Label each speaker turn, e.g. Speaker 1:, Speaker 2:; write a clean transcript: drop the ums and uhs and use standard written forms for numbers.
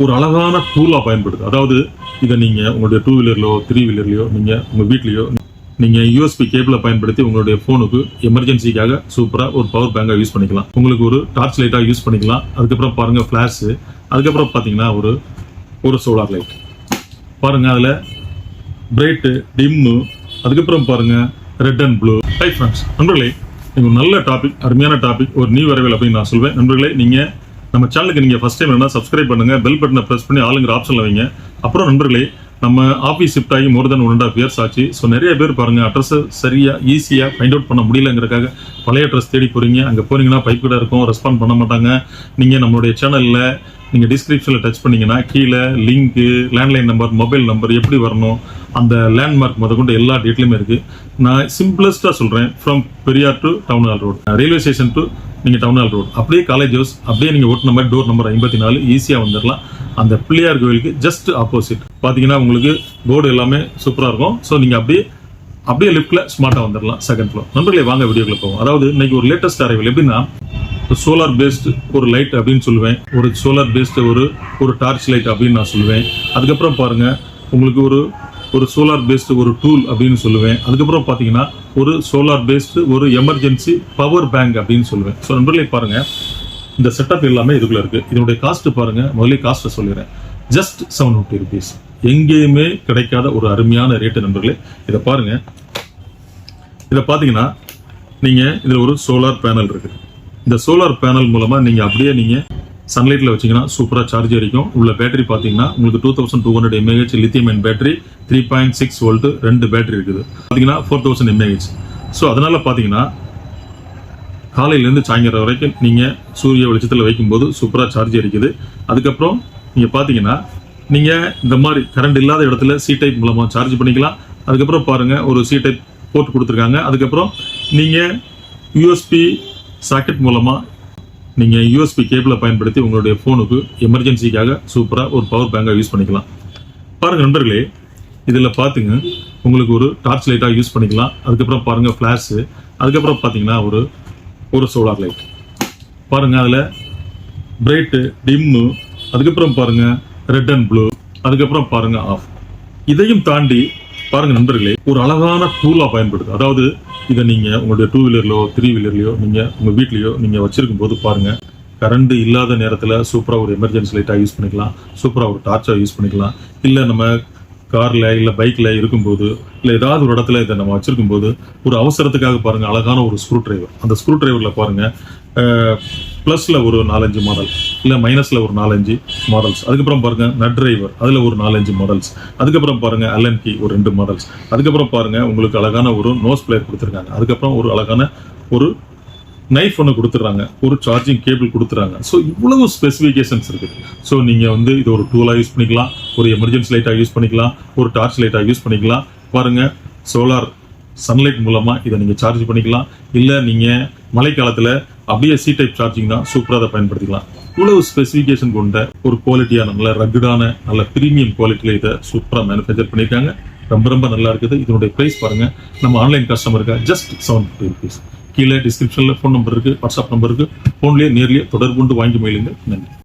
Speaker 1: ஒரு அழகான டூலா பயன்படுது. அதாவது இதை நீங்க உங்களுடைய 2 வீலர்லயோ 3 வீலர்லயோ நீங்க உங்க வீட்லயோ நீங்க யூஎஸ்பி கேபிளை பயன்படுத்தி உங்களுடைய போனுக்கு எமர்ஜென்சிக்காக சூப்பரா ஒரு பவர் பேங்கா யூஸ் பண்ணிக்கலாம். உங்களுக்கு ஒரு டார்ச் லைட்டா யூஸ் பண்ணிக்கலாம். அதுக்கப்புறம் பாருங்க ஃபிளாஷ், அதுக்கப்புறம் பாத்தீங்கன்னா ஒரு சோலார் லைட் பாருங்க. அதுல பிரைட், டிம்மு, அதுக்கப்புறம் பாருங்க red and blue. Hi friends, நண்பர்களே, நீங்க நல்ல டாபிக், அருமையான டாபிக், ஒரு நியூ வரவேல் அப்படின்னு நான் சொல்வேன். நண்பர்களே, நீங்க நம்ம சேனலுக்கு நீங்க ஃபர்ஸ்ட் டைம் என்ன சப்ஸ்கிரைப் பண்ணுங்க, பெல் பட்டனை பிரஸ் பண்ணி ஆளுங்கிற ஆப்ஷன்ல வைங்க. அப்புறம் நண்பர்களே, நம்ம ஆஃபீஸ் ஷிஃப்ட் ஆகி மோர் தென் 1.5 years ஆச்சு. ஸோ நிறைய பேர் பாருங்க அட்ரஸ் சரியா ஈஸியா ஃபைண்ட் அவுட் பண்ண முடியலங்கிறக்காக பழைய அட்ரஸ் தேடி போறீங்க. அங்கே போறீங்கன்னா பைப் கூட இருக்கும், ரெஸ்பாண்ட் பண்ண மாட்டாங்க. நீங்க நம்மளுடைய சேனல்ல நீங்க டிஸ்கிரிப்ஷன்ல டச் பண்ணீங்கன்னா கீழே link, landline number, mobile number, எப்படி வரணும், அந்த லேண்ட்மார்க் முதற்கொண்டு எல்லா டீட்டெயிலுமே இருக்கு. நான் சிம்பிளஸ்டா சொல்றேன், from Periyar to town hall road, railway station to நீங்க டவுன் ஹால் ரோட், அப்படியே காலேஜ் ஹவுஸ், அப்படியே நீங்க ஓட்டுன மாதிரி டோர் நம்பர் 54 ஈஸியா வந்துடலாம். அந்த பிள்ளையார் கோயிலுக்கு ஜஸ்ட் ஆப்போசிட் பாத்தீங்கன்னா உங்களுக்கு போர்டு எல்லாமே சூப்பரா இருக்கும். ஸோ நீங்க அப்படியே லிஃப்ட்ல ஸ்மார்ட்டா வந்துடலாம், செகண்ட் ஃப்ளோர். நண்பர்களே, வாங்க வீடியோக்குள்ள போவோம். அதாவது இன்னைக்கு ஒரு லேட்டஸ்ட் அரைவல் எப்படின்னா, சோலார் பேஸ்ட் ஒரு லைட் அப்படின்னு சொல்லுவேன், ஒரு சோலார் பேஸ்ட் ஒரு டார்ச் லைட் அப்படின்னு நான் சொல்லுவேன். அதுக்கப்புறம் பாருங்க உங்களுக்கு ஒரு சோலார் பேஸ்ட் ஒரு டூல் அப்படின்னு சொல்லுவேன். அதுக்கப்புறம் பாத்தீங்கன்னா ஒரு சோலார் பேஸ்ட் ஒரு எமர்ஜென்சி பவர் பேங்க் அப்படின்னு சொல்லுவேன். ஸோ நண்பர்களே பாருங்க, இந்த செட்டப் எல்லாமே இதுக்குள்ள இருக்கு. இதனுடைய காஸ்ட் பாருங்க, முதல்ல காஸ்ட் சொல்லிடுறேன், ஜஸ்ட் 750 rupees. எங்கேயுமே கிடைக்காத ஒரு அருமையான ரேட்டு நண்பர்களே. இதை பாருங்க, இதை பாத்தீங்கன்னா நீங்க இதுல ஒரு சோலார் பேனல் இருக்கு. இந்த சோலார் பேனல் மூலமா நீங்க அப்படியே நீங்க சன்லைட்ல வச்சீங்கன்னா சூப்பரா சார்ஜ் அடிக்கும். உள்ள பேட்டரி பாத்தீங்கன்னா உங்களுக்கு 2200 mAh lithium ion battery, 3.6 volt 2 battery இருக்குது. பாத்தீங்கன்னா 4000 mAh. ஸோ அதனால பாத்தீங்கன்னா காலையிலேருந்து சாயங்காலம் வரைக்கும் நீங்க சூரிய வெளிச்சத்தில் வைக்கும்போது சூப்பரா சார்ஜ் அடிக்குது. அதுக்கப்புறம் நீங்க பாத்தீங்கன்னா நீங்க இந்த மாதிரி கரண்ட் இல்லாத இடத்துல சி டைப் மூலமா சார்ஜ் பண்ணிக்கலாம். அதுக்கப்புறம் பாருங்க ஒரு சி டைப் போர்ட் கொடுத்துருக்காங்க. அதுக்கப்புறம் நீங்க யூஎஸ்பி சாக்கெட் மூலமா நீங்க யூஎஸ்பி கேபிளை பயன்படுத்தி உங்களுடைய போனுக்கு எமர்ஜென்சிக்காக சூப்பரா ஒரு பவர் பேங்கா யூஸ் பண்ணிக்கலாம். பாருங்க நண்பர்களே, இதுல பாத்துங்க உங்களுக்கு ஒரு டார்ச் லைட்டா யூஸ் பண்ணிக்கலாம். அதுக்கப்புறம் பாருங்க ஃபிளாஷ், அதுக்கப்புறம் பாத்தீங்கன்னா ஒரு சோலார் லைட் பாருங்க. அதுல பிரைட், டிம்மு, அதுக்கப்புறம் பாருங்க ரெட் அண்ட் ப்ளூ, அதுக்கப்புறம் பாருங்க ஆஃப். இதையும் தாண்டி பாருங்க நண்பர்களே, ஒரு அழகான டூலா பயன்படுது. அதாவது இதை நீங்க உங்களுடைய 2 வீலர்லயோ 3 வீலர்லயோ நீங்க உங்க வீட்லயோ நீங்க வச்சிருக்கும் போது பாருங்க, கரண்ட் இல்லாத நேரத்துல சூப்பரா ஒரு எமர்ஜென்சி லைட்டா யூஸ் பண்ணிக்கலாம், சூப்பரா ஒரு டார்ச்சா யூஸ் பண்ணிக்கலாம். இல்ல நம்ம கார்ல இல்ல பைக்ல இருக்கும்போது இல்ல ஏதாவது ஒரு இடத்துல இதை நம்ம வச்சிருக்கும் போது ஒரு அவசரத்துக்காக பாருங்க அழகான ஒரு ஸ்க்ரூ டிரைவர். அந்த ஸ்க்ரூ டிரைவர்ல பாருங்க பிளஸ்ல ஒரு 4-5 மாடல், இல்ல மைனஸ்ல ஒரு 4-5 மாடல்ஸ். அதுக்கப்புறம் பாருங்க நட் டிரைவர், அதுல ஒரு 4-5 மாடல்ஸ். அதுக்கப்புறம் பாருங்க அல்லன் கீ ஒரு 2 மாடல்ஸ். அதுக்கப்புறம் பாருங்க உங்களுக்கு அழகான ஒரு நோஸ் பிளேயர் கொடுத்துருக்காங்க. அதுக்கப்புறம் ஒரு அழகான ஒரு நைஃப் ஒன்று கொடுத்துறாங்க, ஒரு சார்ஜிங் கேபிள் கொடுத்துறாங்க. ஸோ இவ்வளவு ஸ்பெசிஃபிகேஷன்ஸ் இருக்குது. ஸோ நீங்க இது ஒரு டூலா யூஸ் பண்ணிக்கலாம், ஒரு எமர்ஜென்சி லைட்டா யூஸ் பண்ணிக்கலாம், ஒரு டார்ச் லைட்டா யூஸ் பண்ணிக்கலாம். பாருங்க சோலார் சன்லைட் மூலமா இதை நீங்க சார்ஜ் பண்ணிக்கலாம். இல்ல நீங்க மழை காலத்துல அப்படியே சி டைப் சார்ஜிங் தான் சூப்பரா அதை பயன்படுத்திக்கலாம். இவ்வளவு ஸ்பெசிஃபிகேஷன் கொண்ட ஒரு குவாலிட்டியான நல்ல ரக்குடான நல்ல பிரீமியம் குவாலிட்டியில இதை சூப்பரா மேனுஃபேக்சர் பண்ணியிருக்காங்க. ரொம்ப நல்லா இருக்குது. இதனுடைய பிரைஸ் பாருங்க, நம்ம ஆன்லைன் கஸ்டமருக்கு ஜஸ்ட் 750 rupees. கீழே டிஸ்கிரிப்ஷன்ல ஃபோன் நம்பர் இருக்கு, வாட்ஸ்அப் நம்பர் இருக்கு. ஃபோன்லேயே நேர்லயே தொடர்பு கொண்டு வாங்கி மயிலுங்க. நன்றி.